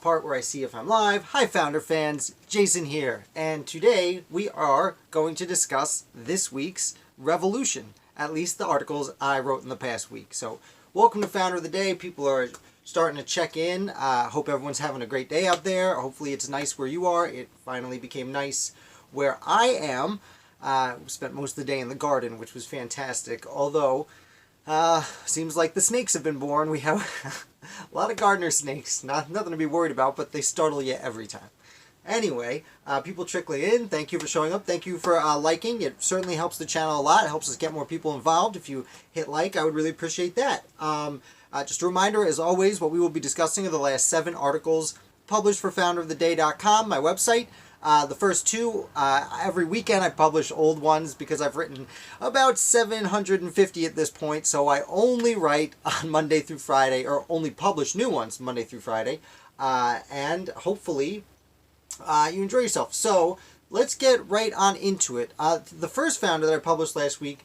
part where I see if I'm live. Hi Founder fans, Jason here, and today we are going to discuss this week's revolution, at least the articles I wrote in the past week. So welcome to Founder of the Day. People are starting to check in. Hope everyone's having a great day out there. Hopefully it's nice where you are. It finally became nice where I am. Spent most of the day in the garden, which was fantastic, although seems like the snakes have been born. We have a lot of gardener snakes. Nothing to be worried about, but they startle you every time. Anyway, people trickling in. Thank you for showing up. Thank you for liking. It certainly helps the channel a lot. It helps us get more people involved. If you hit like, I would really appreciate that. Just a reminder, as always, what we will be discussing are the last 7 articles published for founderoftheday.com, my website. The first 2, every weekend I publish old ones because I've written about 750 at this point, so I only write on Monday through Friday, or only publish new ones Monday through Friday, and hopefully you enjoy yourself. So let's get right on into it. The first founder that I published last week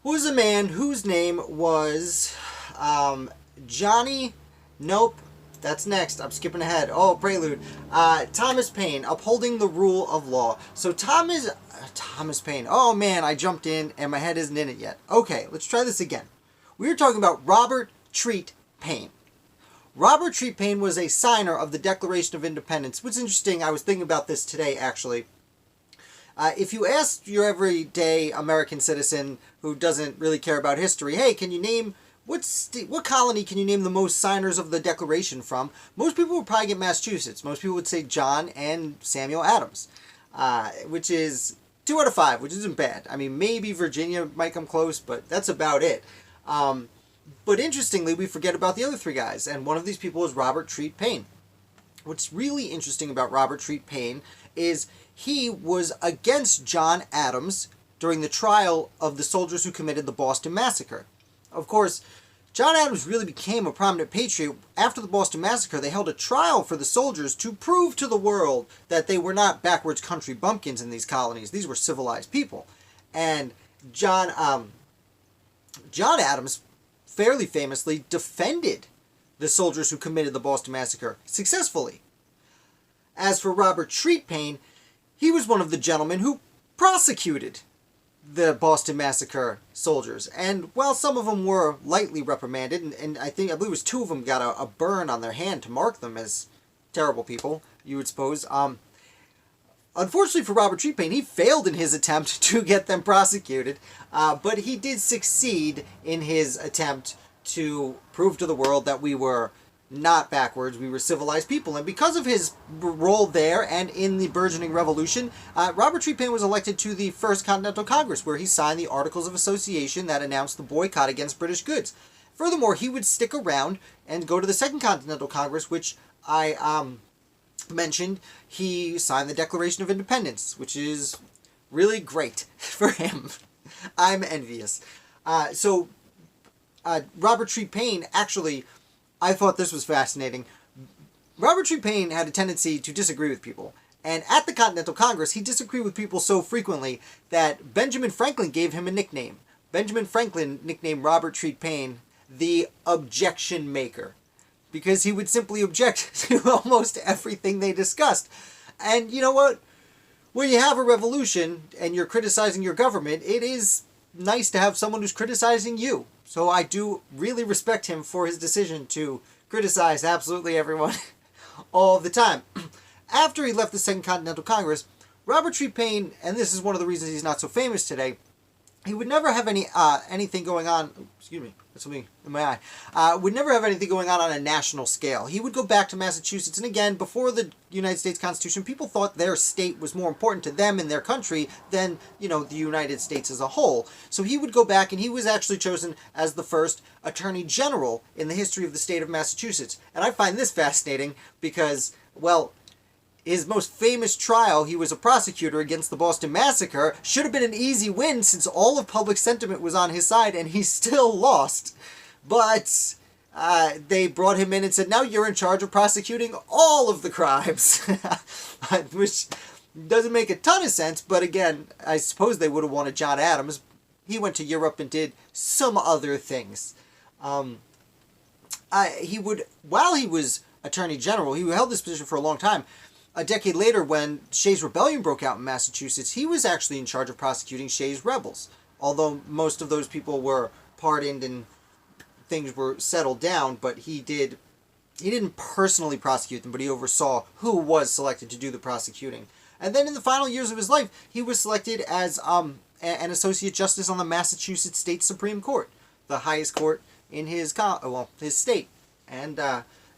was a man whose name was Johnny... Nope. That's next. I'm skipping ahead. Oh, prelude. Thomas Paine, upholding the rule of law. So Thomas Paine. Oh man, I jumped in and my head isn't in it yet. Okay, let's try this again. We were talking about Robert Treat Paine. Robert Treat Paine was a signer of the Declaration of Independence. What's interesting, I was thinking about this today actually. If you ask your everyday American citizen who doesn't really care about history, hey, can you name... What colony can you name the most signers of the Declaration from? Most people would probably get Massachusetts. Most people would say John and Samuel Adams, which is 2 out of 5, which isn't bad. I mean, maybe Virginia might come close, but that's about it. But interestingly, we forget about the other 3 guys, and one of these people is Robert Treat Paine. What's really interesting about Robert Treat Paine is he was against John Adams during the trial of the soldiers who committed the Boston Massacre. Of course, John Adams really became a prominent patriot. After the Boston Massacre, they held a trial for the soldiers to prove to the world that they were not backwards country bumpkins in these colonies. These were civilized people. And John Adams fairly famously defended the soldiers who committed the Boston Massacre successfully. As for Robert Treat Paine, he was one of the gentlemen who prosecuted the Boston Massacre soldiers, and while some of them were lightly reprimanded, and I believe it was 2 of them got a burn on their hand to mark them as terrible people, you would suppose. Unfortunately for Robert Treat Paine, he failed in his attempt to get them prosecuted, but he did succeed in his attempt to prove to the world that we were not backwards, we were civilized people. And because of his role there and in the burgeoning revolution, Robert Treat Paine was elected to the First Continental Congress, where he signed the Articles of Association that announced the boycott against British goods. Furthermore, he would stick around and go to the Second Continental Congress, which I mentioned. He signed the Declaration of Independence, which is really great for him. I'm envious. Robert Treat Paine actually... I thought this was fascinating. Robert Treat Paine had a tendency to disagree with people. And at the Continental Congress, he disagreed with people so frequently that Benjamin Franklin gave him a nickname. Benjamin Franklin nicknamed Robert Treat Paine the Objection Maker, because he would simply object to almost everything they discussed. And you know what? When you have a revolution and you're criticizing your government, it is nice to have someone who's criticizing you. So I do really respect him for his decision to criticize absolutely everyone all the time. After he left the Second Continental Congress, Robert Treat Paine, and this is one of the reasons he's not so famous today, he would never have anything going on... Excuse me, that's something in my eye. Would never have anything going on a national scale. He would go back to Massachusetts, and again, before the United States Constitution, people thought their state was more important to them and their country than, the United States as a whole. So he would go back, and he was actually chosen as the first Attorney General in the history of the state of Massachusetts. And I find this fascinating because, well... his most famous trial, he was a prosecutor against the Boston Massacre, should have been an easy win since all of public sentiment was on his side, and he still lost. But they brought him in and said, now you're in charge of prosecuting all of the crimes. Which doesn't make a ton of sense, but again, I suppose they would have wanted John Adams. He went to Europe and did some other things. While he was Attorney General. He held this position for a long time. A decade later, when Shays' Rebellion broke out in Massachusetts, he was actually in charge of prosecuting Shays' rebels. Although most of those people were pardoned and things were settled down, but he didn't personally prosecute them, but he oversaw who was selected to do the prosecuting. And then in the final years of his life, he was selected as an associate justice on the Massachusetts State Supreme Court, the highest court in his state. And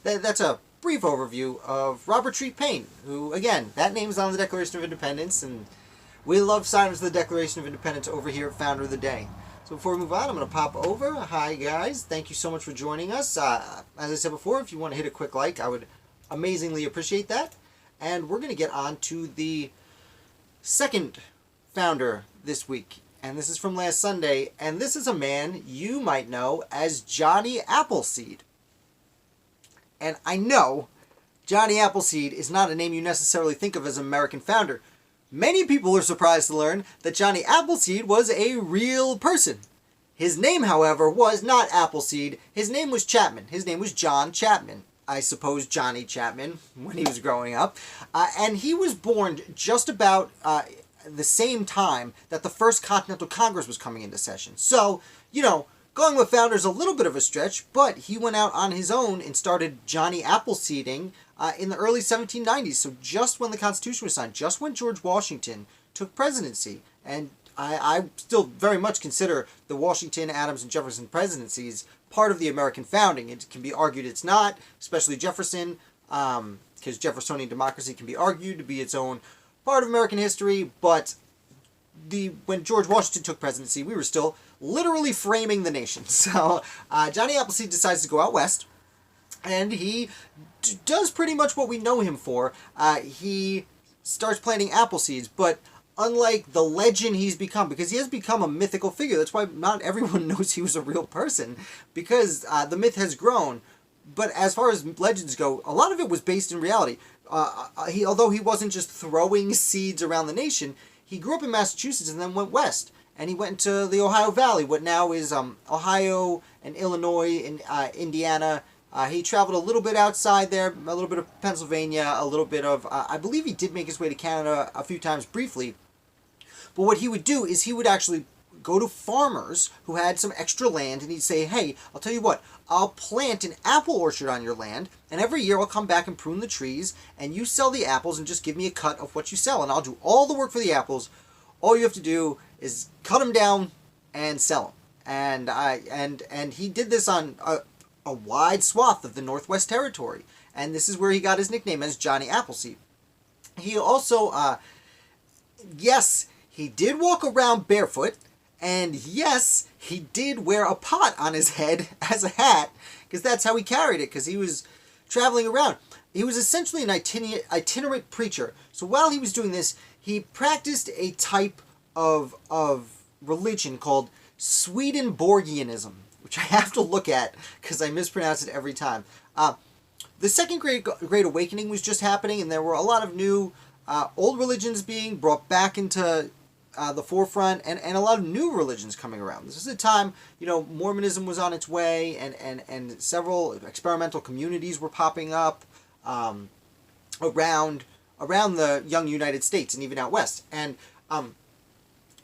that's a brief overview of Robert Treat Paine, who, again, that name's on the Declaration of Independence, and we love signers of the Declaration of Independence over here at Founder of the Day. So before we move on, I'm going to pop over. Hi, guys. Thank you so much for joining us. As I said before, if you want to hit a quick like, I would amazingly appreciate that. And we're going to get on to the second founder this week. And this is from last Sunday. And this is a man you might know as Johnny Appleseed. And I know Johnny Appleseed is not a name you necessarily think of as an American founder. Many people are surprised to learn that Johnny Appleseed was a real person. His name, however, was not Appleseed. His name was Chapman. His name was John Chapman. I suppose Johnny Chapman, when he was growing up. And he was born just about the same time that the First Continental Congress was coming into session. So, going with founder is a little bit of a stretch, but he went out on his own and started Johnny Appleseeding in the early 1790s. So just when the Constitution was signed, just when George Washington took presidency. And I still very much consider the Washington, Adams, and Jefferson presidencies part of the American founding. It can be argued it's not, especially Jefferson, because Jeffersonian democracy can be argued to be its own part of American history, but when George Washington took presidency, we were still literally framing the nation. So Johnny Appleseed decides to go out west, and he does pretty much what we know him for. He starts planting apple seeds, but unlike the legend he's become, because he has become a mythical figure, that's why not everyone knows he was a real person, because the myth has grown. But as far as legends go, a lot of it was based in reality. Although he wasn't just throwing seeds around the nation, he grew up in Massachusetts and then went west. And he went into the Ohio Valley, what now is Ohio and Illinois and Indiana. He traveled a little bit outside there, a little bit of Pennsylvania, a little bit of, I believe he did make his way to Canada a few times briefly. But what he would do is he would actually go to farmers who had some extra land, and he'd say, hey, I'll tell you what, I'll plant an apple orchard on your land, and every year I'll come back and prune the trees, and you sell the apples and just give me a cut of what you sell, and I'll do all the work for the apples. All you have to do is cut them down and sell them. And he did this on a wide swath of the Northwest Territory, and this is where he got his nickname as Johnny Appleseed. He also, yes, he did walk around barefoot, and yes, he did wear a pot on his head as a hat, because that's how he carried it, because he was traveling around. He was essentially an itinerant preacher. So while he was doing this, he practiced a type of religion called Swedenborgianism, which I have to look at because I mispronounce it every time. The Second Great Awakening was just happening, and there were a lot of new old religions being brought back into the forefront, and a lot of new religions coming around. This is a time, Mormonism was on its way, and several experimental communities were popping up around the young United States and even out west. And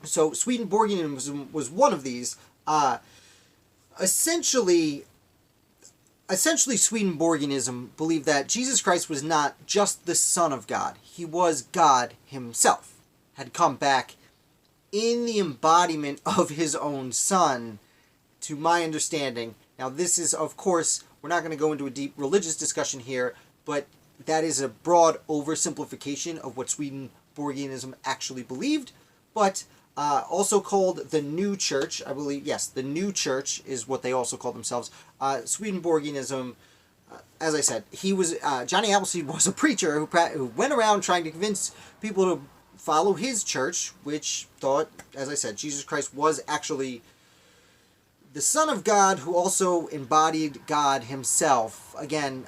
so Swedenborgianism was one of these. Essentially Swedenborgianism believed that Jesus Christ was not just the Son of God. He was God himself, had come back in the embodiment of his own Son, to my understanding. Now this is, of course, we're not going to go into a deep religious discussion here, but that is a broad oversimplification of what Swedenborgianism actually believed, but also called the New Church, I believe, yes, the New Church is what they also call themselves. Swedenborgianism, as I said, Johnny Appleseed was a preacher who went around trying to convince people to follow his church, which thought, as I said, Jesus Christ was actually the Son of God who also embodied God himself. Again,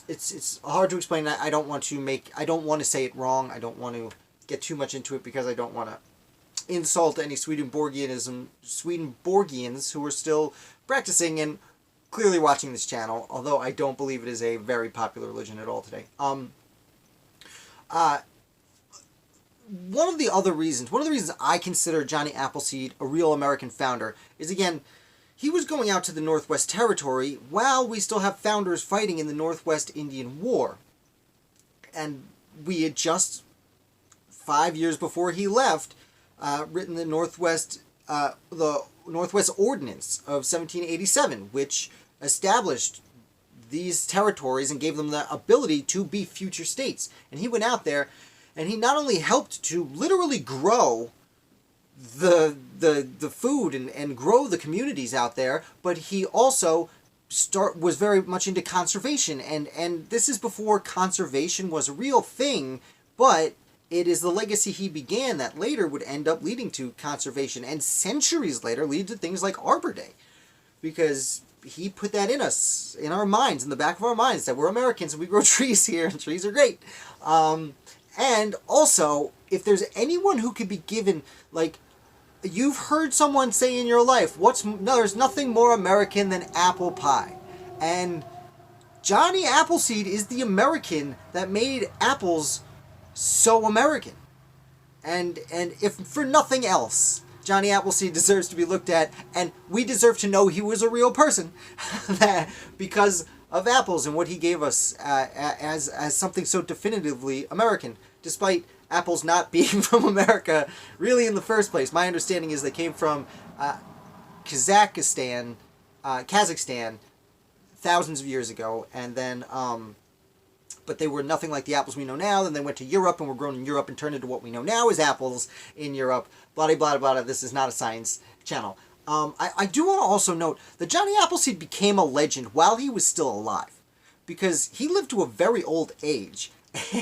it's hard to explain. I don't want to say it wrong. I don't want to get too much into it because I don't want to insult any Swedenborgians who are still practicing. And clearly watching this channel, although I don't believe it is a very popular religion at all today. One of the reasons I consider Johnny Appleseed a real American founder is, again, he was going out to the Northwest Territory while we still have founders fighting in the Northwest Indian War. And we had just, 5 years before he left, written the Northwest Ordinance of 1787, which established these territories and gave them the ability to be future states. And he went out there, and he not only helped to literally grow the food and grow the communities out there, but he also was very much into conservation. And this is before conservation was a real thing, but it is the legacy he began that later would end up leading to conservation, and centuries later lead to things like Arbor Day, because he put that in us, in our minds, in the back of our minds, that we're Americans and we grow trees here and trees are great. And also, if there's anyone who could be given, like, you've heard someone say in your life, there's nothing more American than apple pie. And Johnny Appleseed is the American that made apples so American. And if for nothing else, Johnny Appleseed deserves to be looked at, and we deserve to know he was a real person because of apples and what he gave us as something so definitively American, despite apples not being from America really in the first place. My understanding is they came from Kazakhstan thousands of years ago, and then but they were nothing like the apples we know now. Then they went to Europe and were grown in Europe and turned into what we know now as apples in Europe. Blah, blah, blah, blah. This is not a science channel. I do want to also note that Johnny Appleseed became a legend while he was still alive, because he lived to a very old age.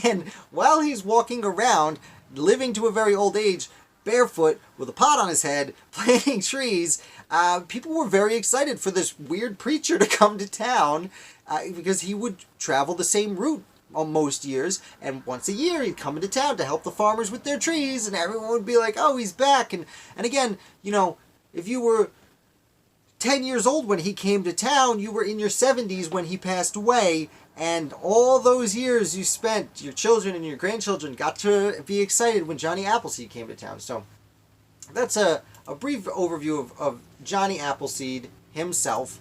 And while he's walking around, living to a very old age, barefoot, with a pot on his head, planting trees, people were very excited for this weird preacher to come to town, because he would travel the same route on most years, and once a year he'd come into town to help the farmers with their trees, and everyone would be like, oh, he's back. And again, you know, if you were 10 years old when he came to town, you were in your 70s when he passed away, and all those years you spent, your children and your grandchildren got to be excited when Johnny Appleseed came to town. So that's a brief overview of Johnny Appleseed himself.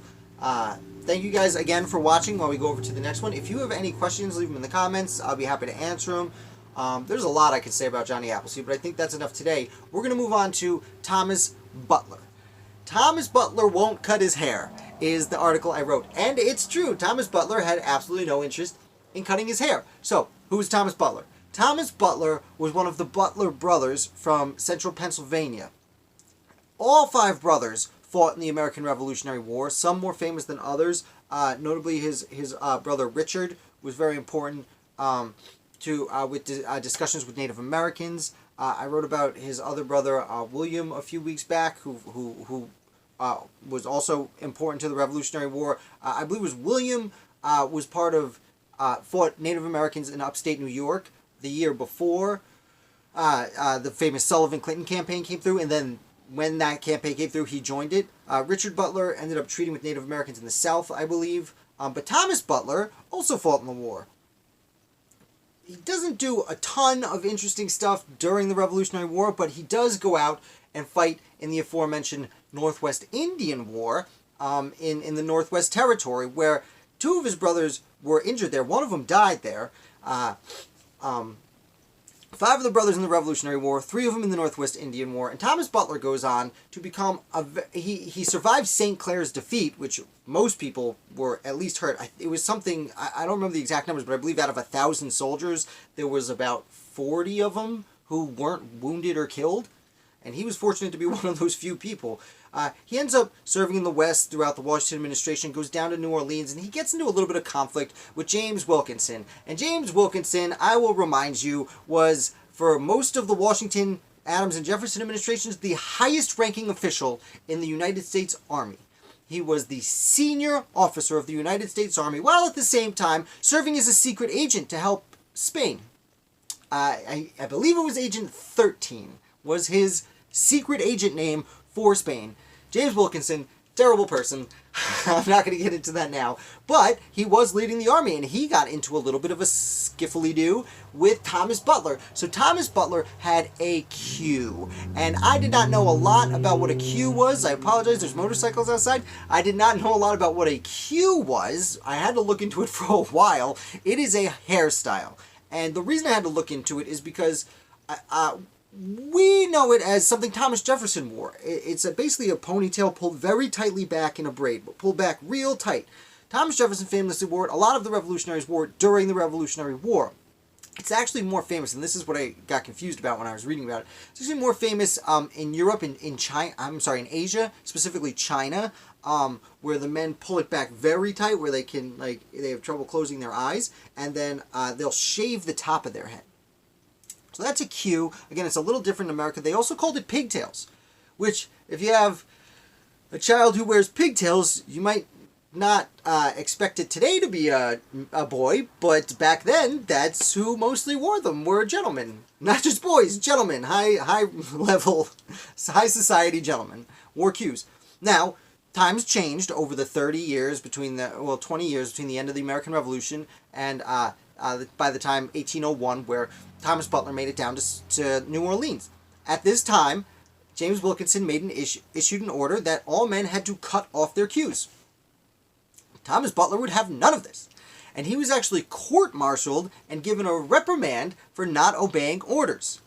Thank you guys again for watching while we go over to the next one. If you have any questions, leave them in the comments. I'll be happy to answer them. There's a lot I could say about Johnny Appleseed, but I think that's enough today. We're going to move on to Thomas Butler. Thomas Butler won't cut his hair is the article I wrote. And it's true. Thomas Butler had absolutely no interest in cutting his hair. So, who was Thomas Butler? Thomas Butler was one of the Butler brothers from central Pennsylvania. All 5 brothers fought in the American Revolutionary War, some more famous than others. Notably, his brother Richard was very important with discussions with Native Americans. I wrote about his other brother William a few weeks back, who was also important to the Revolutionary War. I believe it was William was part of fought Native Americans in upstate New York the year before the famous Sullivan-Clinton campaign came through, and then when that campaign came through, he joined it. Richard Butler ended up treating with Native Americans in the South, I believe. But Thomas Butler also fought in the war. He doesn't do a ton of interesting stuff during the Revolutionary War, but he does go out and fight in the aforementioned Northwest Indian War in the Northwest Territory, where 2 of his brothers were injured there. One of them died there. 5 of the brothers in the Revolutionary War, 3 of them in the Northwest Indian War, and Thomas Butler goes on to become he survived St. Clair's defeat, which most people were at least hurt. It was something, I don't remember the exact numbers, but I believe out of 1,000 soldiers, there was about 40 of them who weren't wounded or killed, and he was fortunate to be one of those few people. He ends up serving in the West throughout the Washington administration, goes down to New Orleans, and he gets into a little bit of conflict with James Wilkinson. And James Wilkinson, I will remind you, was, for most of the Washington, Adams, and Jefferson administrations, the highest-ranking official in the United States Army. He was the senior officer of the United States Army, while at the same time serving as a secret agent to help Spain. I believe it was Agent 13, was his secret agent name for Spain. James Wilkinson terrible person. I'm not going to get into that now. But he was leading the army, and he got into a little bit of a skiffly-doo with Thomas Butler. So Thomas Butler had a Q, and I did not know a lot about what a Q was. I apologize, there's motorcycles outside. I did not know a lot about what a Q was. I had to look into it for a while. It is a hairstyle, and the reason I had to look into it is because we know it as something Thomas Jefferson wore. It's basically a ponytail pulled very tightly back in a braid, but pulled back real tight. Thomas Jefferson famously wore it. A lot of the revolutionaries wore it during the Revolutionary War. It's actually more famous, and this is what I got confused about when I was reading about it. It's actually more famous in Europe, in China. In Asia, specifically China, where the men pull it back very tight, where they can they have trouble closing their eyes, and then they'll shave the top of their head. So that's a Q. Again, it's a little different in America. They also called it pigtails, which, if you have a child who wears pigtails, you might not expect it today to be a boy, but back then, that's who mostly wore them, were gentlemen. Not just boys, gentlemen, high level, high society gentlemen wore Qs. Now, times changed over the 20 years between the end of the American Revolution and by the time 1801, where Thomas Butler made it down to New Orleans. At this time, James Wilkinson issued an order that all men had to cut off their Qs. Thomas Butler would have none of this, and he was actually court-martialed and given a reprimand for not obeying orders.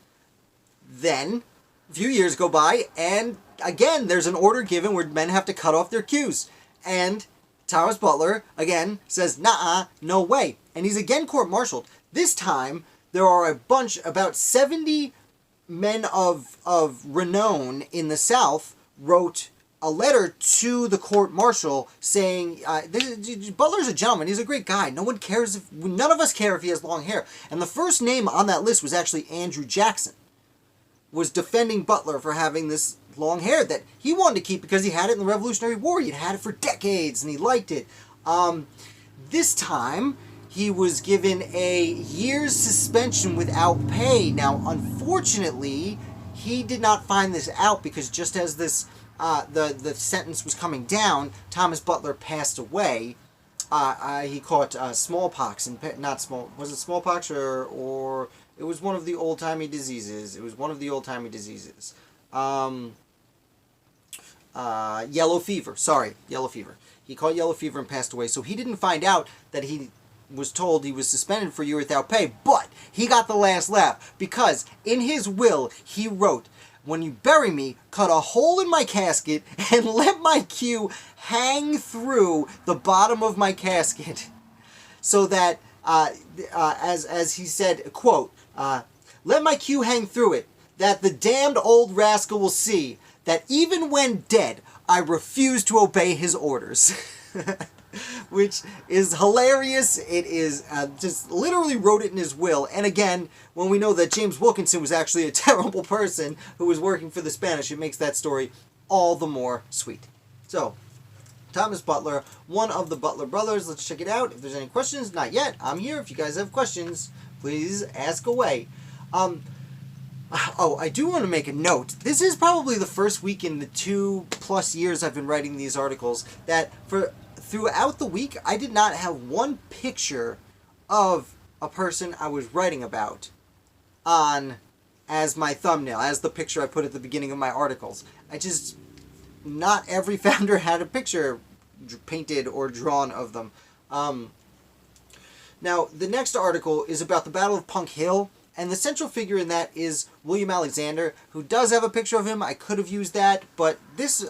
Then, a few years go by, and again, there's an order given where men have to cut off their Qs, and Thomas Butler, again, says, nah, no way. And he's again court-martialed. This time, there are about 70 men of renown in the South wrote a letter to the court-martial saying, Butler's a gentleman, he's a great guy, none of us care if he has long hair. And the first name on that list was actually Andrew Jackson, was defending Butler for having this long hair that he wanted to keep because he had it in the Revolutionary War. He'd had it for decades and he liked it. This time, he was given a year's suspension without pay. Now, unfortunately, he did not find this out because just as this the sentence was coming down, Thomas Butler passed away. He caught smallpox, and was it smallpox or it was one of the old-timey diseases. Yellow fever. Yellow fever. He caught yellow fever and passed away. So he didn't find out that he was told he was suspended for a year without pay, but he got the last laugh because in his will he wrote, "When you bury me, cut a hole in my casket and let my Q hang through the bottom of my casket," so that as he said, quote, "Let my Q hang through it, that the damned old rascal will see that even when dead, I refuse to obey his orders." Which is hilarious. It is just literally wrote it in his will. And again, when we know that James Wilkinson was actually a terrible person who was working for the Spanish, it makes that story all the more sweet. So, Thomas Butler, one of the Butler brothers. Let's check it out. If there's any questions, not yet. I'm here. If you guys have questions, please ask away. I do want to make a note. This is probably the first week in the 2+ years I've been writing these articles that throughout the week, I did not have one picture of a person I was writing about as my thumbnail, as the picture I put at the beginning of my articles. Not every founder had a picture painted or drawn of them. Now, the next article is about the Battle of Punk Hill, and the central figure in that is William Alexander, who does have a picture of him. I could have used that, but this,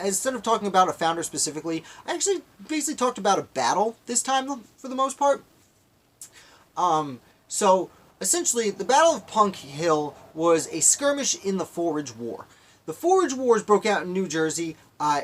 instead of talking about a founder specifically, I actually basically talked about a battle this time, for the most part. So, essentially, the Battle of Punk Hill was a skirmish in the Forage War. The Forage Wars broke out in New Jersey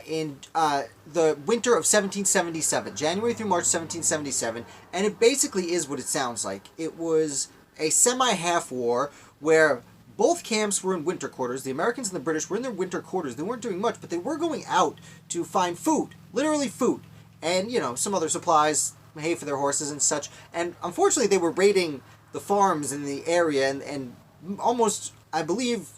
in the winter of 1777, January through March 1777, and it basically is what it sounds like. It was a semi-half war where both camps were in winter quarters. The Americans and the British were in their winter quarters. They weren't doing much, but they were going out to find food, literally food, and, some other supplies, hay for their horses and such. And unfortunately, they were raiding the farms in the area, and almost, I believe,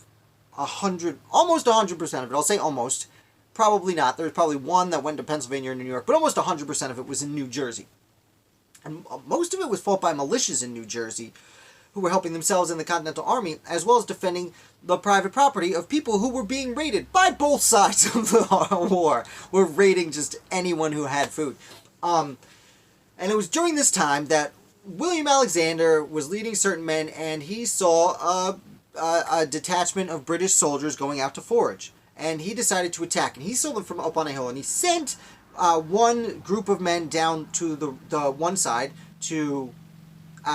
almost 100% of it, I'll say almost, Probably not. There was probably one that went to Pennsylvania or New York, but almost 100% of it was in New Jersey. And most of it was fought by militias in New Jersey who were helping themselves in the Continental Army, as well as defending the private property of people who were being raided by both sides of the war. Were raiding just anyone who had food. And it was during this time that William Alexander was leading certain men, and he saw a detachment of British soldiers going out to forage. And he decided to attack, and he saw them from up on a hill, and he sent one group of men down to the one side to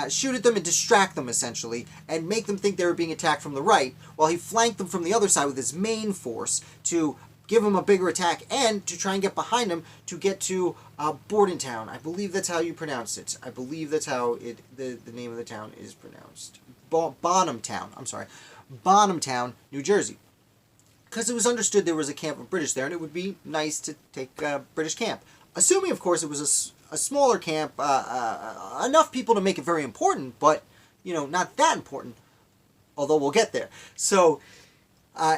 shoot at them and distract them, essentially, and make them think they were being attacked from the right, while he flanked them from the other side with his main force to give them a bigger attack and to try and get behind them to get to Bordentown. I believe that's how you pronounce it. I believe that's how the name of the town is pronounced. Bonhamtown. I'm sorry. Bonhamtown, New Jersey. Because it was understood there was a camp of British there, and it would be nice to take a British camp. Assuming, of course, it was a smaller camp, enough people to make it very important, but, not that important, although we'll get there. So,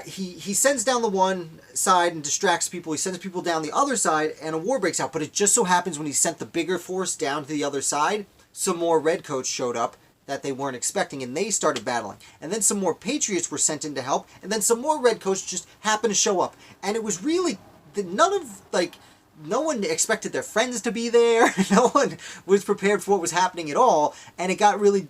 he sends down the one side and distracts people. He sends people down the other side, and a war breaks out. But it just so happens when he sent the bigger force down to the other side, some more redcoats showed up that they weren't expecting, and they started battling. And then some more patriots were sent in to help, and then some more redcoats just happened to show up. And it was really, no one expected their friends to be there. No one was prepared for what was happening at all, and it got really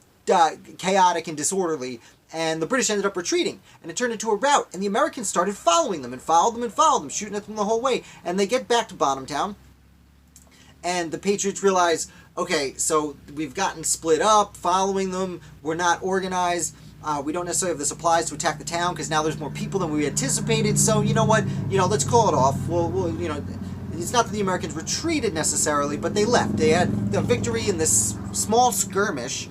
chaotic and disorderly, and the British ended up retreating, and it turned into a rout, and the Americans started following them, and followed them, shooting at them the whole way, and they get back to Bonhamtown, and the Patriots realize, okay, so we've gotten split up, following them, we're not organized, we don't necessarily have the supplies to attack the town, because now there's more people than we anticipated, so you know what, let's call it off, we'll it's not that the Americans retreated necessarily, but they left. They had the victory in this small skirmish,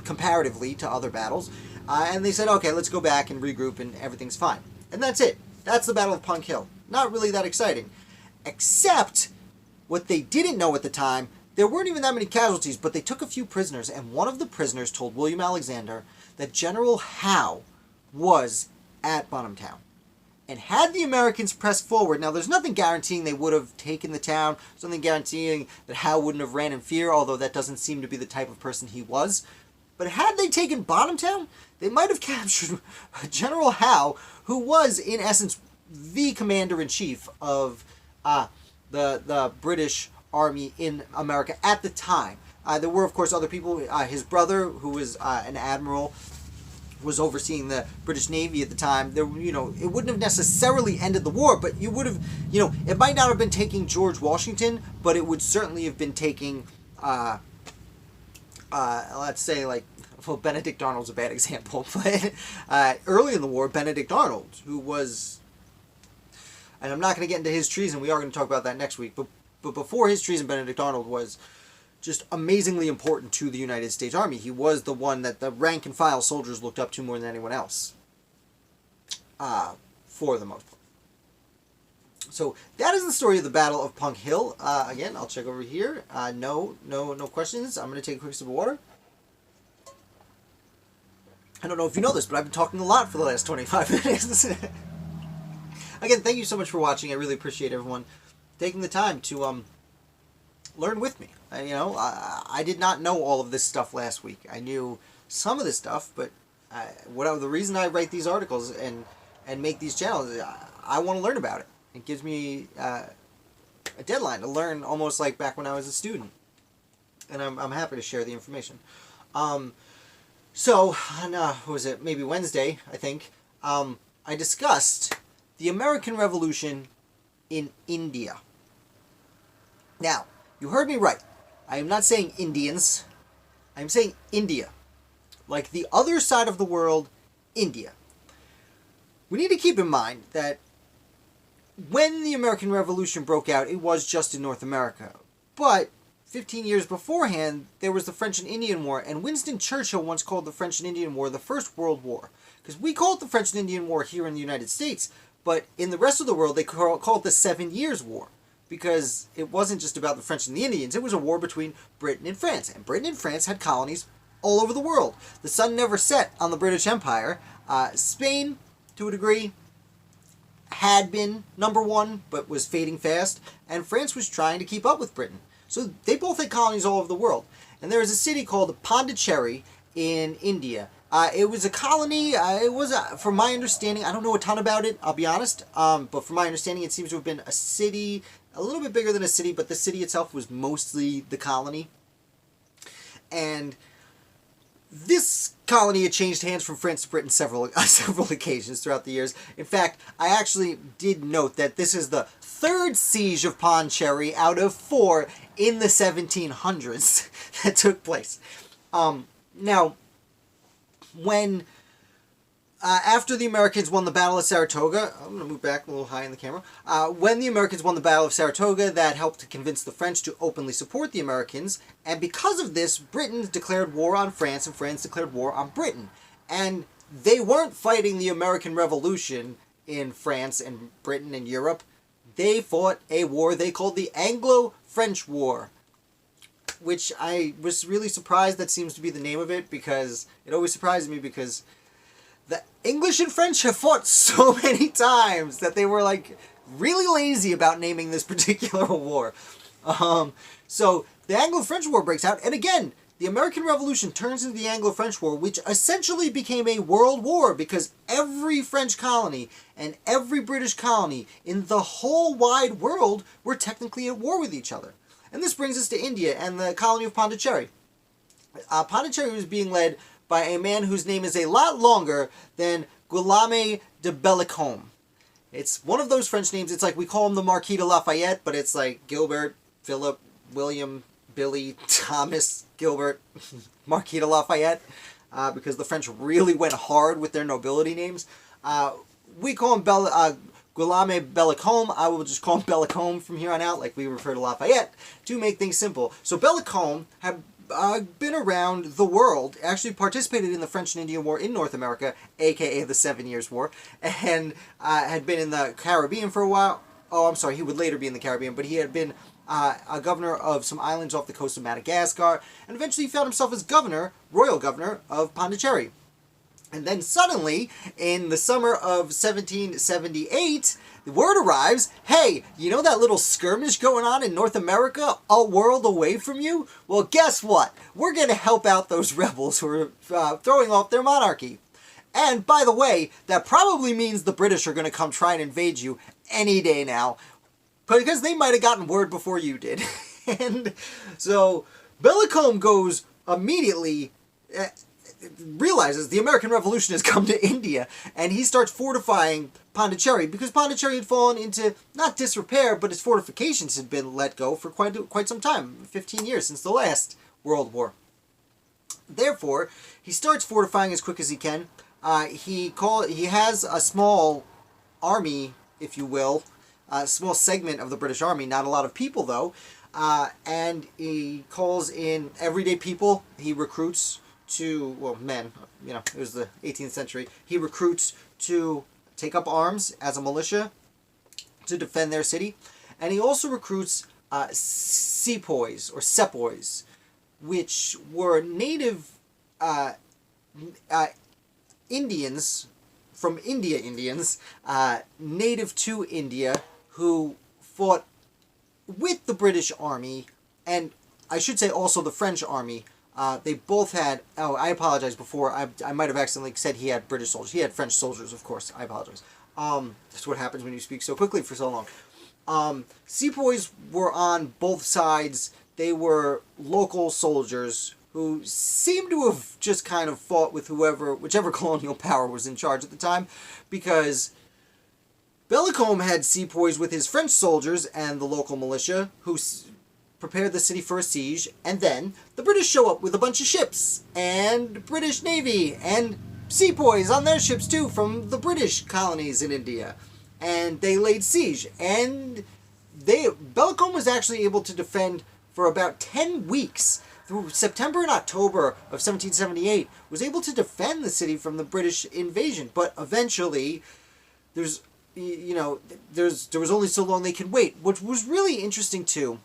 comparatively to other battles, and they said, okay, let's go back and regroup, and everything's fine. And that's it. That's the Battle of Punk Hill. Not really that exciting. Except, what they didn't know at the time, there weren't even that many casualties, but they took a few prisoners, and one of the prisoners told William Alexander that General Howe was at Bonhamtown. And had the Americans pressed forward, now there's nothing guaranteeing they would have taken the town, something guaranteeing that Howe wouldn't have ran in fear, although that doesn't seem to be the type of person he was. But had they taken Bonhamtown, they might have captured General Howe, who was, in essence, the commander-in-chief of the British Army in America at the time. There were, of course, other people. His brother, who was an admiral, was overseeing the British Navy at the time. There, it wouldn't have necessarily ended the war, but you would have, it might not have been taking George Washington, but it would certainly have been taking, let's say, Benedict Arnold's a bad example, but early in the war, Benedict Arnold, who was, and I'm not going to get into his treason, we are going to talk about that next week, but before his treason, Benedict Arnold was just amazingly important to the United States Army. He was the one that the rank and file soldiers looked up to more than anyone else, for the most part. So that is the story of the Battle of Punk Hill. Again, I'll check over here. No questions. I'm going to take a quick sip of water. I don't know if you know this, but I've been talking a lot for the last 25 minutes. Again, thank you so much for watching. I really appreciate everyone taking the time to learn with me. I did not know all of this stuff last week. I knew some of this stuff, but the reason I write these articles and make these channels, I want to learn about it. It gives me a deadline to learn, almost like back when I was a student. And I'm happy to share the information. So, on, what was it, maybe Wednesday, I think, I discussed the American Revolution in India. Now, you heard me right. I am not saying Indians. I am saying India. Like the other side of the world, India. We need to keep in mind that when the American Revolution broke out, it was just in North America. But 15 years beforehand, there was the French and Indian War, and Winston Churchill once called the French and Indian War the First World War. Because we call it the French and Indian War here in the United States, but in the rest of the world, they call it the 7 Years' War. Because it wasn't just about the French and the Indians, it was a war between Britain and France. And Britain and France had colonies all over the world. The sun never set on the British Empire. Spain, to a degree, had been number one, but was fading fast, and France was trying to keep up with Britain. So they both had colonies all over the world. And there was a city called Pondicherry in India. It was a colony. It was, from my understanding, I don't know a ton about it, I'll be honest, but from my understanding, it seems to have been a city, a little bit bigger than a city, but the city itself was mostly the colony. And this colony had changed hands from France to Britain several occasions throughout the years. In fact, I actually did note that this is the third siege of Pondicherry out of 4 in the 1700s that took place. Now, when after the Americans won the Battle of Saratoga, I'm going to move back a little high in the camera. When the Americans won the Battle of Saratoga, that helped to convince the French to openly support the Americans. And because of this, Britain declared war on France, and France declared war on Britain. And they weren't fighting the American Revolution in France and Britain and Europe. They fought a war they called the Anglo-French War, which I was really surprised that seems to be the name of it, because it always surprised me, because the English and French have fought so many times that they were like really lazy about naming this particular war. So the Anglo-French War breaks out, and again, the American Revolution turns into the Anglo-French War, which essentially became a world war, because every French colony and every British colony in the whole wide world were technically at war with each other. And this brings us to India and the colony of Pondicherry. Pondicherry was being led by a man whose name is a lot longer than Guillaume de Bellecomme. It's one of those French names. It's like we call him the Marquis de Lafayette, but it's like Gilbert, Philip, William, Billy, Thomas, Gilbert, Marquis de Lafayette, because the French really went hard with their nobility names. We call him Guillaume Bellecomme. I will just call him Bellecomme from here on out, like we refer to Lafayette, to make things simple. So Bellecomme had been around the world, actually participated in the French and Indian War in North America, aka the 7 Years' War, and had been in the Caribbean for a while. Oh, I'm sorry, he would later be in the Caribbean, but he had been a governor of some islands off the coast of Madagascar, and eventually he found himself as royal governor of Pondicherry. And then suddenly, in the summer of 1778, the word arrives, hey, you know that little skirmish going on in North America, a world away from you? Well, guess what? We're going to help out those rebels who are throwing off their monarchy. And by the way, that probably means the British are going to come try and invade you any day now, because they might have gotten word before you did. And so Bellecomme goes immediately, realizes the American Revolution has come to India, and he starts fortifying Pondicherry, because Pondicherry had fallen into, not disrepair, but its fortifications had been let go for quite some time, 15 years since the last World War. Therefore, he starts fortifying as quick as he can. He has a small army, if you will, a small segment of the British Army, not a lot of people though, and he calls in everyday people. He recruits men, it was the 18th century. He recruits to take up arms as a militia to defend their city. And he also recruits sepoys, or sepoys, which were native Indians, from Indians, native to India, who fought with the British Army, and I should say also the French Army. They both had, I apologize before, I might have accidentally said he had British soldiers. He had French soldiers, of course. I apologize. That's what happens when you speak so quickly for so long. Sepoys were on both sides. They were local soldiers who seemed to have just kind of fought with whichever colonial power was in charge at the time, because Bellecomme had sepoys with his French soldiers and the local militia, who prepared the city for a siege, and then the British show up with a bunch of ships, and British Navy, and sepoys on their ships too from the British colonies in India, and they laid siege, and Bellecomme was actually able to defend for about 10 weeks, through September and October of 1778, was able to defend the city from the British invasion, but eventually there was only so long they could wait. What was really interesting too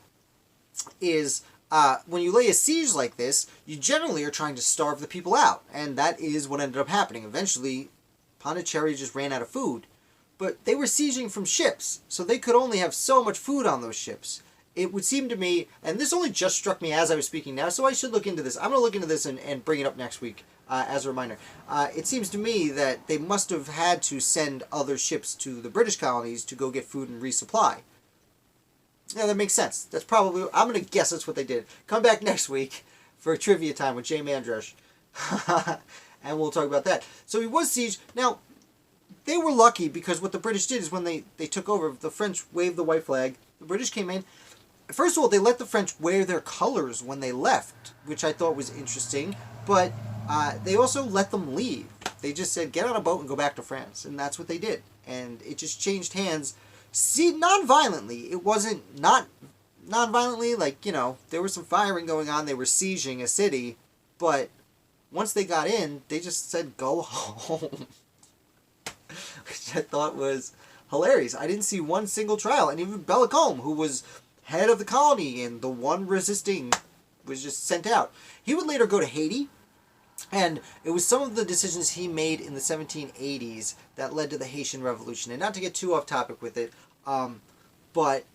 is when you lay a siege like this, you generally are trying to starve the people out, and that is what ended up happening. Eventually, Pondicherry just ran out of food, but they were sieging from ships, so they could only have so much food on those ships. It would seem to me, and this only just struck me as I was speaking now, so I should look into this. I'm going to look into this and bring it up next week as a reminder. It seems to me that they must have had to send other ships to the British colonies to go get food and resupply. Yeah, that makes sense. That's probably, I'm going to guess that's what they did. Come back next week for trivia time with Jay Mandrush. And we'll talk about that. So he was sieged. Now, they were lucky because what the British did is when they took over, the French waved the white flag. The British came in. First of all, they let the French wear their colors when they left, which I thought was interesting. But they also let them leave. They just said, get on a boat and go back to France. And that's what they did. And it just changed hands. See, non-violently. It wasn't not non-violently. Like, you know, there was some firing going on. They were sieging a city. But once they got in, they just said, go home. Which I thought was hilarious. I didn't see one single trial. And even Bellicombe, who was head of the colony and the one resisting, was just sent out. He would later go to Haiti. And it was some of the decisions he made in the 1780s that led to the Haitian Revolution. And not to get too off topic with it, but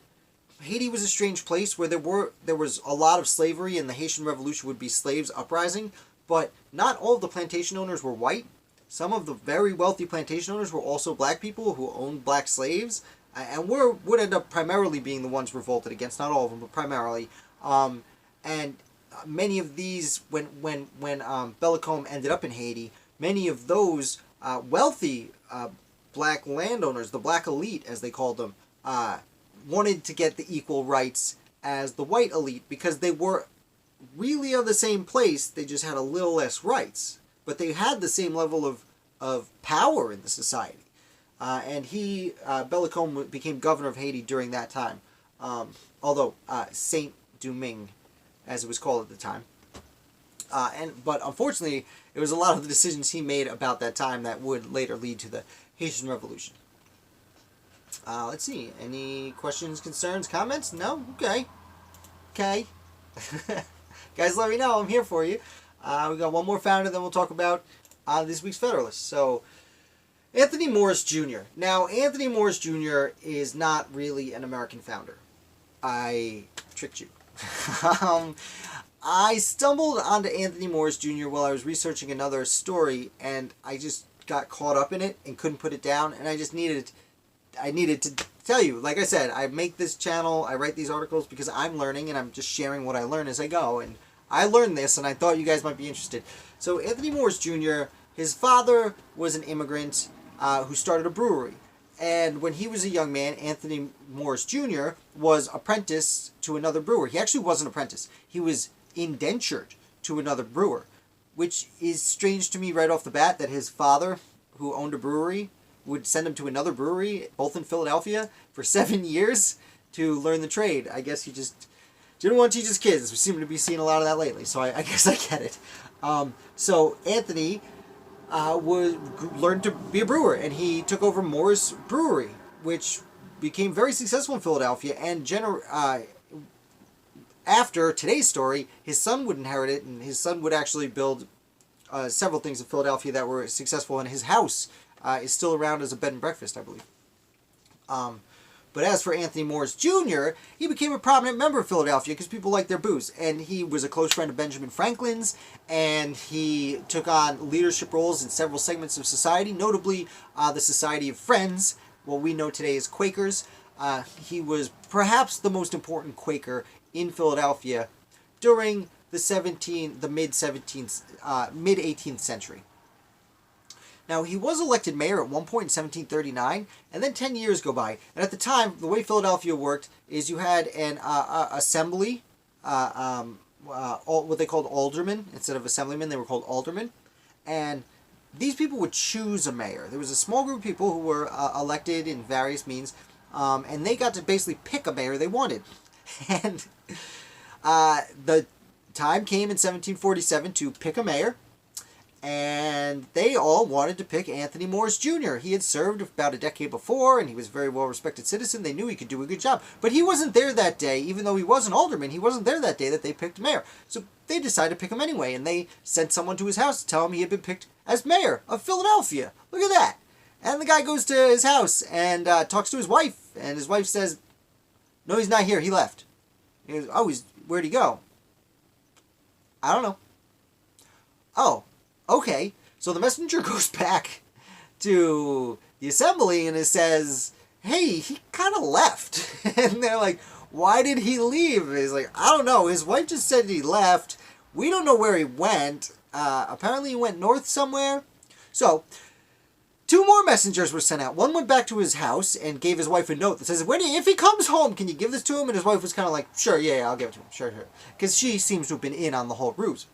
Haiti was a strange place where there was a lot of slavery, and the Haitian Revolution would be slaves uprising. But not all of the plantation owners were white. Some of the very wealthy plantation owners were also black people who owned black slaves, and would end up primarily being the ones revolted against. Not all of them, but primarily. And many of these, when Bellicombe ended up in Haiti, many of those wealthy black landowners, the black elite as they called them, wanted to get the equal rights as the white elite because they were really on the same place. They just had a little less rights, but they had the same level of power in the society. And Bellicombe became governor of Haiti during that time, although Saint-Domingue, as it was called at the time. But unfortunately, it was a lot of the decisions he made about that time that would later lead to the Haitian Revolution. Let's see. Any questions, concerns, comments? No? Okay. Okay. Guys, let me know. I'm here for you. We got one more founder, then we'll talk about this week's Federalist. So, Anthony Morris Jr. Now, Anthony Morris Jr. is not really an American founder. I tricked you. I stumbled onto Anthony Morris Jr. while I was researching another story, and I just got caught up in it and couldn't put it down, and I needed to tell you. Like I said, I make this channel, I write these articles because I'm learning, and I'm just sharing what I learn as I go, and I learned this, and I thought you guys might be interested. So Anthony Morris Jr., his father was an immigrant who started a brewery. And when he was a young man, Anthony Morris Jr. was apprenticed to another brewer. He actually wasn't apprentice. He was indentured to another brewer, which is strange to me right off the bat that his father, who owned a brewery, would send him to another brewery, both in Philadelphia, for 7 years to learn the trade. I guess he just didn't want to teach his kids. We seem to be seeing a lot of that lately, so I guess I get it. So Anthony learned to be a brewer, and he took over Morris Brewery, which became very successful in Philadelphia. And after today's story, his son would inherit it, and his son would actually build several things in Philadelphia that were successful. And his house is still around as a bed and breakfast, I believe. But as for Anthony Morris Jr., he became a prominent member of Philadelphia because people liked their booze. And he was a close friend of Benjamin Franklin's, and he took on leadership roles in several segments of society, notably the Society of Friends, what we know today as Quakers. He was perhaps the most important Quaker in Philadelphia during the mid-18th century. Now, he was elected mayor at one point in 1739, and then 10 years go by. And at the time, the way Philadelphia worked is you had an assembly, what they called aldermen. Instead of assemblymen, they were called aldermen. And these people would choose a mayor. There was a small group of people who were elected in various means, and they got to basically pick a mayor they wanted. And the time came in 1747 to pick a mayor. And they all wanted to pick Anthony Morris Jr. He had served about a decade before, and he was a very well-respected citizen. They knew he could do a good job. But he wasn't there that day, even though he was an alderman. He wasn't there that day that they picked mayor. So they decided to pick him anyway, and they sent someone to his house to tell him he had been picked as mayor of Philadelphia. Look at that. And the guy goes to his house and talks to his wife. And his wife says, no, he's not here. He left. He goes, oh, where'd he go? I don't know. Oh, okay. So the messenger goes back to the assembly and it says, hey, he kind of left. And they're like, why did he leave? He's like, I don't know. His wife just said he left. We don't know where he went. Apparently he went north somewhere. So, 2 more messengers were sent out. One went back to his house and gave his wife a note that says, if he comes home, can you give this to him? And his wife was kind of like, sure, yeah, I'll give it to him. Sure. Because she seems to have been in on the whole ruse.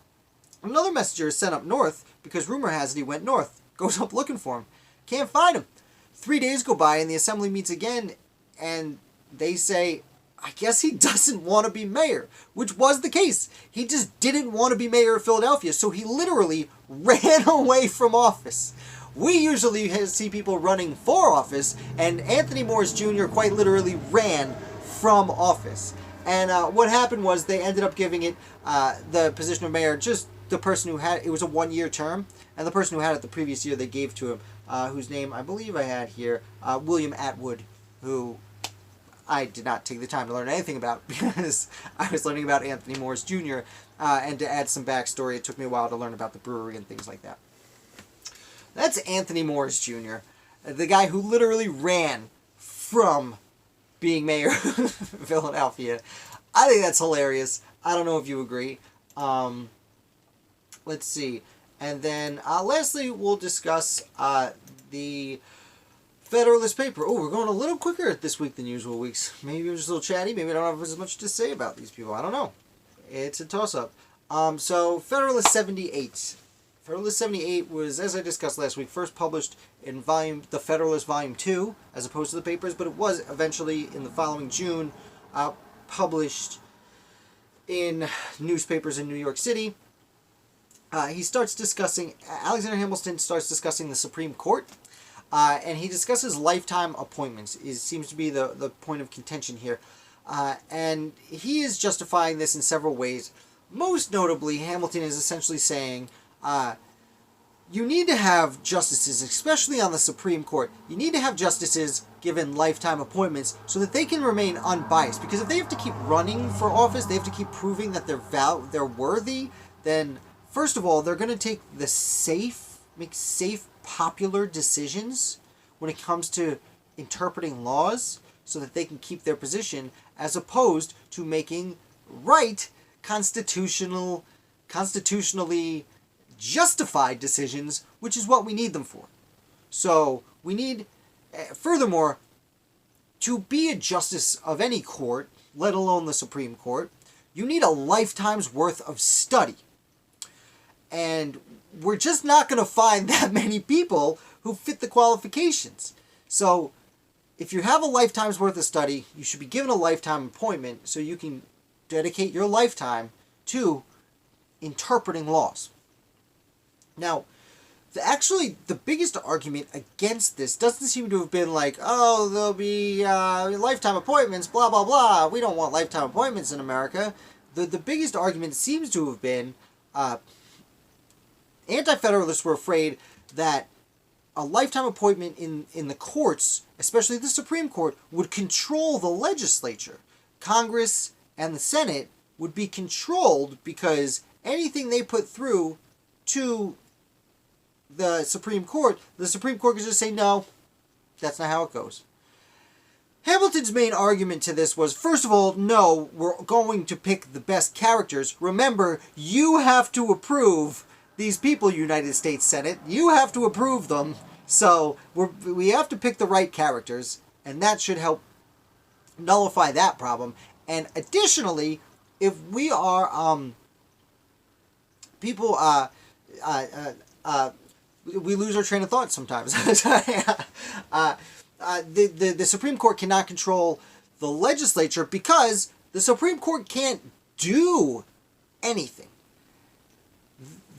Another messenger is sent up north because rumor has it he went north. Goes up looking for him. Can't find him. 3 days go by and the assembly meets again and they say, I guess he doesn't want to be mayor, which was the case. He just didn't want to be mayor of Philadelphia, so he literally ran away from office. We usually see people running for office, and Anthony Morris Jr. quite literally ran from office. And what happened was they ended up giving it the position of mayor, just the person who had it was a 1-year term, and the person who had it the previous year they gave to him, whose name I believe I had here, William Atwood, who I did not take the time to learn anything about because I was learning about Anthony Morris Jr. And to add some backstory, it took me a while to learn about the brewery and things like that. That's Anthony Morris Jr., the guy who literally ran from being mayor of Philadelphia. I think that's hilarious. I don't know if you agree. Let's see. And then lastly, we'll discuss the Federalist paper. Oh, we're going a little quicker this week than usual weeks. Maybe we're just a little chatty. Maybe I don't have as much to say about these people. I don't know. It's a toss-up. So, Federalist 78. Federalist 78 was, as I discussed last week, first published in the Federalist Volume 2, as opposed to the papers, but it was eventually, in the following June, published in newspapers in New York City. Alexander Hamilton starts discussing the Supreme Court. And he discusses lifetime appointments. It seems to be the point of contention here. And he is justifying this in several ways. Most notably, Hamilton is essentially saying, you need to have justices, especially on the Supreme Court, you need to have justices given lifetime appointments so that they can remain unbiased. Because if they have to keep running for office, they have to keep proving that they're worthy, then first of all, they're going to make safe popular decisions when it comes to interpreting laws so that they can keep their position, as opposed to making constitutionally justified decisions, which is what we need them for. So we need, furthermore, to be a justice of any court, let alone the Supreme Court, you need a lifetime's worth of study. And we're just not going to find that many people who fit the qualifications. So, if you have a lifetime's worth of study, you should be given a lifetime appointment so you can dedicate your lifetime to interpreting laws. Now, the biggest argument against this doesn't seem to have been like, oh, there'll be lifetime appointments, blah, blah, blah. We don't want lifetime appointments in America. The biggest argument seems to have been Anti-Federalists were afraid that a lifetime appointment in the courts, especially the Supreme Court, would control the legislature. Congress and the Senate would be controlled because anything they put through to the Supreme Court could just say, no, that's not how it goes. Hamilton's main argument to this was, first of all, no, we're going to pick the best characters. Remember, you have to approve these people, United States Senate. You have to approve them. So we have to pick the right characters, and that should help nullify that problem. And additionally, if we are people, we lose our train of thought sometimes. The Supreme Court cannot control the legislature because the Supreme Court can't do anything.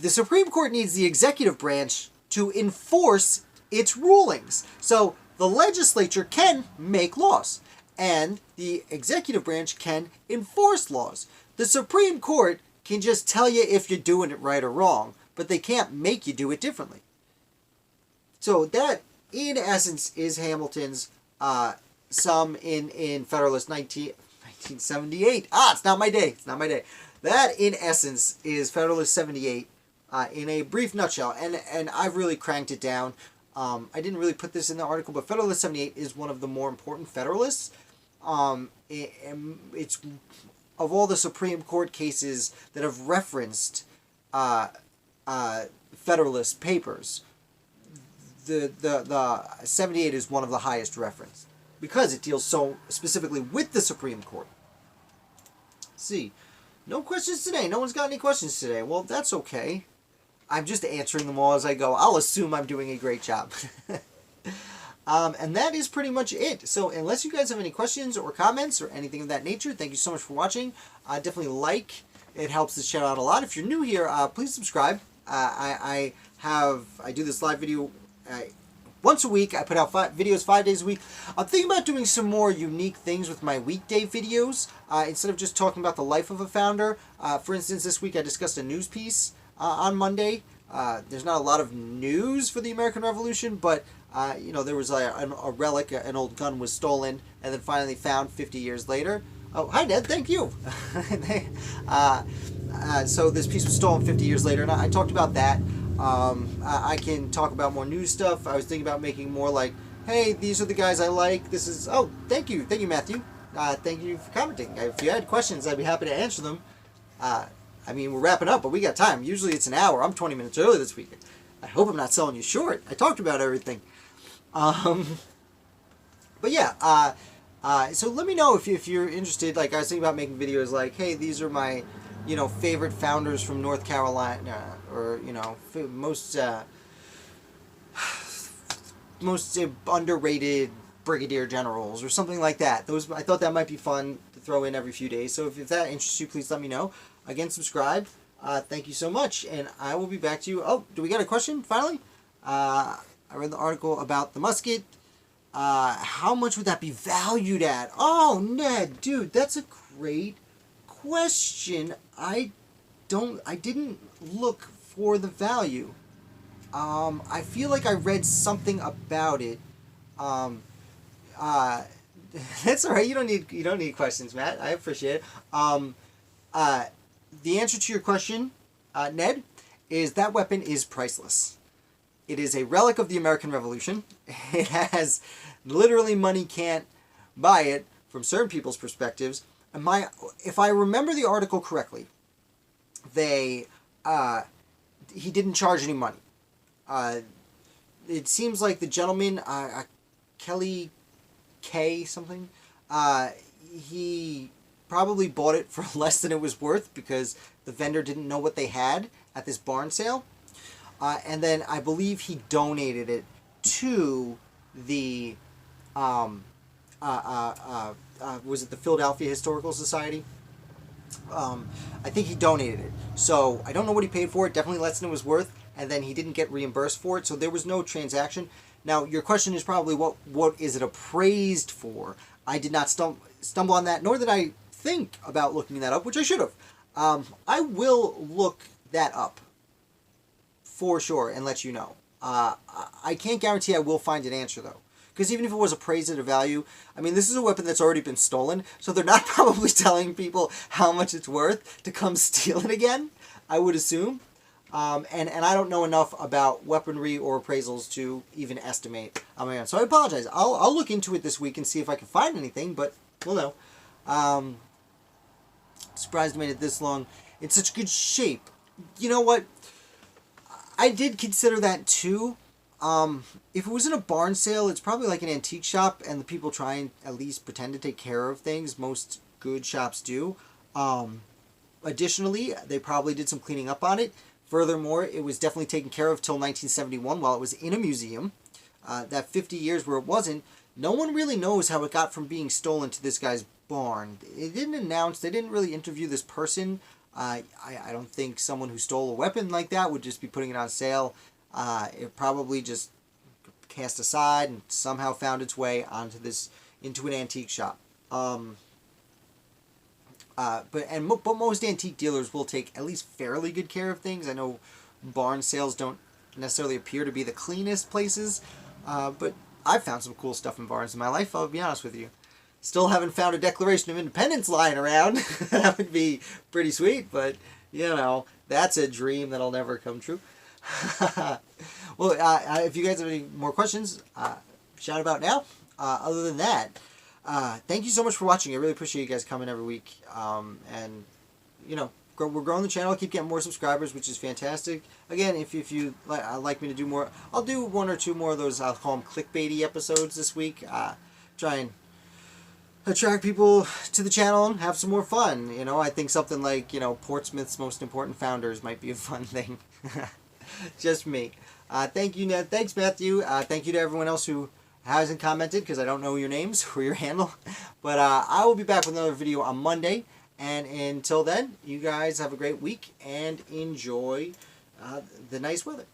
The Supreme Court needs the executive branch to enforce its rulings. So the legislature can make laws, and the executive branch can enforce laws. The Supreme Court can just tell you if you're doing it right or wrong, but they can't make you do it differently. So that in essence, is Hamilton's. Some in Federalist 1978. It's not my day. It's not my day. That, in essence, is Federalist 78 in a brief nutshell. And I've really cranked it down. I didn't really put this in the article, but Federalist 78 is one of the more important Federalists. It's of all the Supreme Court cases that have referenced Federalist papers, the 78 is one of the highest referenced because it deals so specifically with the Supreme Court. Let's see, no questions today. No one's got any questions today. Well, that's okay. I'm just answering them all as I go. I'll assume I'm doing a great job. And that is pretty much it. So unless you guys have any questions or comments or anything of that nature, thank you so much for watching. Definitely like. It helps this channel out a lot. If you're new here, please subscribe. I do this live video once a week. I put out videos 5 days a week. I'm thinking about doing some more unique things with my weekday videos instead of just talking about the life of a founder. For instance, this week I discussed a news piece on Monday. There's not a lot of news for the American Revolution, but there was a relic, an old gun was stolen and then finally found 50 years later. Oh, hi Ned, thank you. So this piece was stolen 50 years later, and I talked about that. I can talk about more news stuff. I was thinking about making more like, hey, these are the guys I like. This is, oh, thank you, Matthew. Thank you for commenting. If you had questions, I'd be happy to answer them. I mean, we're wrapping up, but we got time. Usually it's an hour. I'm 20 minutes early this week. I hope I'm not selling you short. I talked about everything. But yeah, so let me know if you're interested. Like, I was thinking about making videos like, hey, these are my, favorite founders from North Carolina, or, most underrated brigadier generals, or something like that. I thought that might be fun to throw in every few days. So if that interests you, please let me know. Again, subscribe. Thank you so much, and I will be back to you. Oh, do we got a question finally? I read the article about the musket. How much would that be valued at? Oh, Ned, dude, that's a great question. I didn't look for the value. I feel like I read something about it. That's all right. You don't need questions, Matt. I appreciate it. The answer to your question, Ned, is that weapon is priceless. It is a relic of the American Revolution. It has literally money can't buy it from certain people's perspectives. And if I remember the article correctly, he didn't charge any money. It seems like the gentleman, Kelly K something, he probably bought it for less than it was worth because the vendor didn't know what they had at this barn sale. And then I believe he donated it to the, was it the Philadelphia Historical Society? I think he donated it. So I don't know what he paid for it, definitely less than it was worth, and then he didn't get reimbursed for it, so there was no transaction. Now, your question is probably, what is it appraised for? I did not stumble on that, nor did I think about looking that up, which I should have. I will look that up for sure and let you know. I can't guarantee I will find an answer though, because even if it was appraised at a value, I mean, this is a weapon that's already been stolen, so they're not probably telling people how much it's worth to come steal it again, I would assume. And I don't know enough about weaponry or appraisals to even estimate on my own. So I apologize. I'll look into it this week and see if I can find anything, but we'll know. Surprised I made it this long. In such good shape. You know what? I did consider that too. If it was in a barn sale, it's probably like an antique shop, and the people try and at least pretend to take care of things. Most good shops do. Additionally, they probably did some cleaning up on it. Furthermore, it was definitely taken care of till 1971 while it was in a museum. That 50 years where it wasn't, no one really knows how it got from being stolen to this guy's barn. It didn't announce, they didn't really interview this person. I don't think someone who stole a weapon like that would just be putting it on sale. It probably just cast aside and somehow found its way into an antique shop. But most antique dealers will take at least fairly good care of things. I know barn sales don't necessarily appear to be the cleanest places, But I've found some cool stuff in barns in my life, I'll be honest with you. Still haven't found a Declaration of Independence lying around. That would be pretty sweet, but, you know, that's a dream that'll never come true. Well, if you guys have any more questions, shout about now. Other than that, thank you so much for watching. I really appreciate you guys coming every week. And, you know, we're growing the channel. I keep getting more subscribers, which is fantastic. Again, if you like me to do more, I'll do one or two more of those, I'll call them clickbaity episodes this week. Try and attract people to the channel and have some more fun. You know, I think something like, you know, Portsmouth's most important founders might be a fun thing. Just me. Thank you, Ned. Thanks, Matthew. Thank you to everyone else who hasn't commented, because I don't know your names or your handle. But I will be back with another video on Monday. And until then, you guys have a great week and enjoy the nice weather.